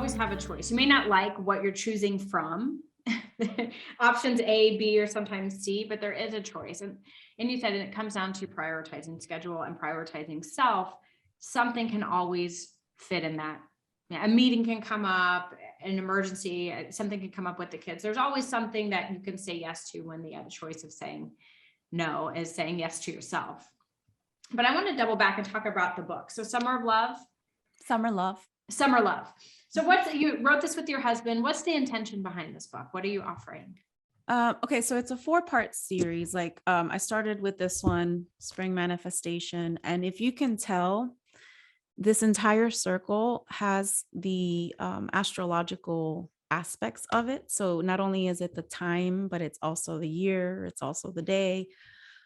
always have a choice. You may not like what you're choosing from options A, B, or sometimes C, but there is a choice. And you said it comes down to prioritizing schedule and prioritizing self. Something can always fit in that. Yeah, a meeting can come up, an emergency, something can come up with the kids. There's always something that you can say yes to when the other choice of saying no is saying yes to yourself. But I want to double back and talk about the book. So Summer of Love. Summer Love. Summer Love. So you wrote this with your husband. What's the intention behind this book? What are you offering? Okay, so it's a 4-part series. Like I started with this one, Spring Manifestation. And if you can tell, this entire circle has the astrological aspects of it. So not only is it the time, but it's also the year, it's also the day.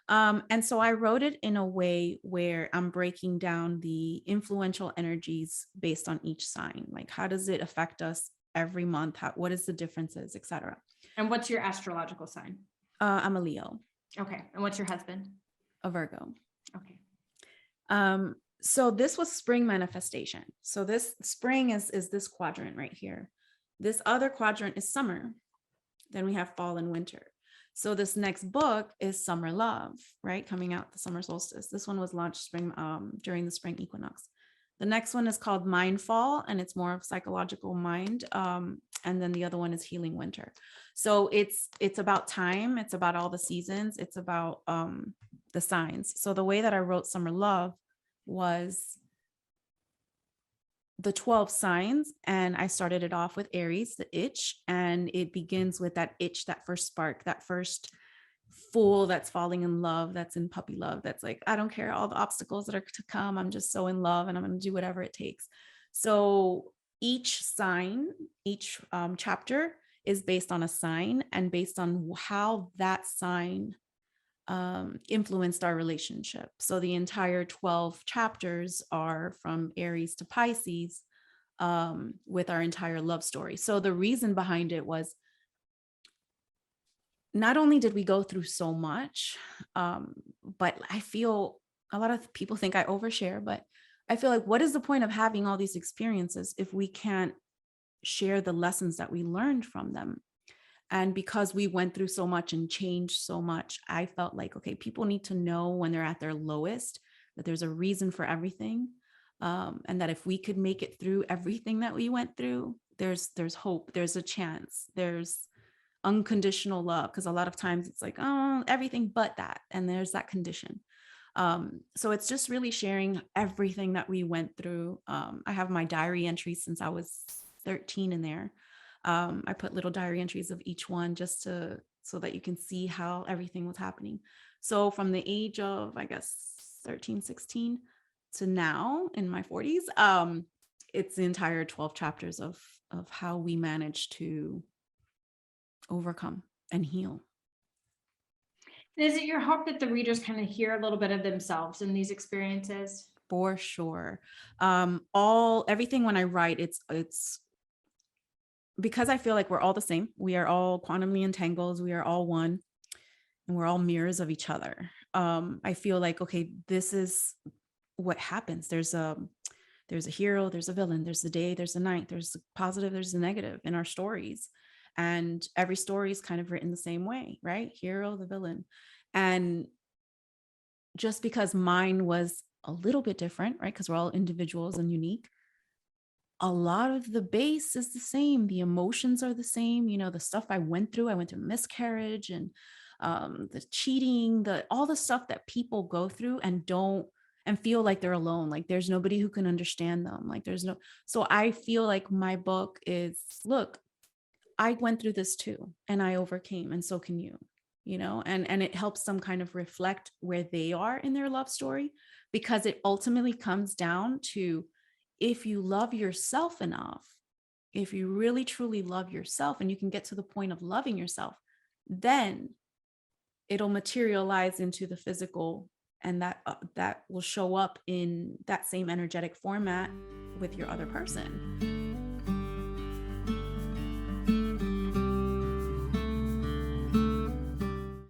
And so I wrote it in a way where I'm breaking down the influential energies based on each sign. Like, how does it affect us every month? What is the differences, etc. And what's your astrological sign? I'm a Leo. Okay. And what's your husband? A Virgo. Okay. So this was spring manifestation. So this spring is this quadrant right here. This other quadrant is summer. Then we have fall and winter. So this next book is Summer Love, right? Coming out the summer solstice. This one was launched spring during the spring equinox. The next one is called Mindfall, and it's more of psychological mind. And then the other one is Healing Winter. So it's about time. It's about all the seasons. It's about the signs. So the way that I wrote Summer Love was the 12 signs, and I started it off with Aries, the itch, and it begins with that itch, that first spark, that first fool that's falling in love, that's in puppy love, that's like, I don't care all the obstacles that are to come, I'm just so in love and I'm going to do whatever it takes. So each sign, each chapter is based on a sign and based on how that sign influenced our relationship. So the entire 12 chapters are from Aries to Pisces, with our entire love story. So the reason behind it was, not only did we go through so much, but I feel a lot of people think I overshare, but I feel like, what is the point of having all these experiences if we can't share the lessons that we learned from them? And because we went through so much and changed so much, I felt like, okay, people need to know when they're at their lowest, that there's a reason for everything. And that if we could make it through everything that we went through, there's hope, there's a chance, there's unconditional love. Because a lot of times it's like, oh, everything but that. And there's that condition. So it's just really sharing everything that we went through. I have my diary entries since I was 13 in there. I put little diary entries of each one just so that you can see how everything was happening. So from the age of, I guess, 13, 16 to now in my 40s, it's the entire 12 chapters of how we managed to overcome and heal. Is it your hope that the readers kind of hear a little bit of themselves in these experiences? For sure. Everything when I write, it's because I feel like we're all the same. We are all quantumly entangled. We are all one, and we're all mirrors of each other. I feel like, okay, this is what happens. There's a hero, there's a villain, there's the day, there's the night, there's the positive, there's the negative in our stories. And every story is kind of written the same way, right? Hero, the villain. And just because mine was a little bit different, right? Because we're all individuals and unique. A lot of the base is the same. The emotions are the same. You know, the stuff I went through miscarriage and the cheating, all the stuff that people go through and feel like they're alone. Like there's nobody who can understand them. Like so I feel like my book is, look, I went through this too, and I overcame, and so can you, and it helps them kind of reflect where they are in their love story, because it ultimately comes down to, if you love yourself enough, if you really truly love yourself and you can get to the point of loving yourself, then it'll materialize into the physical, and that will show up in that same energetic format with your other person.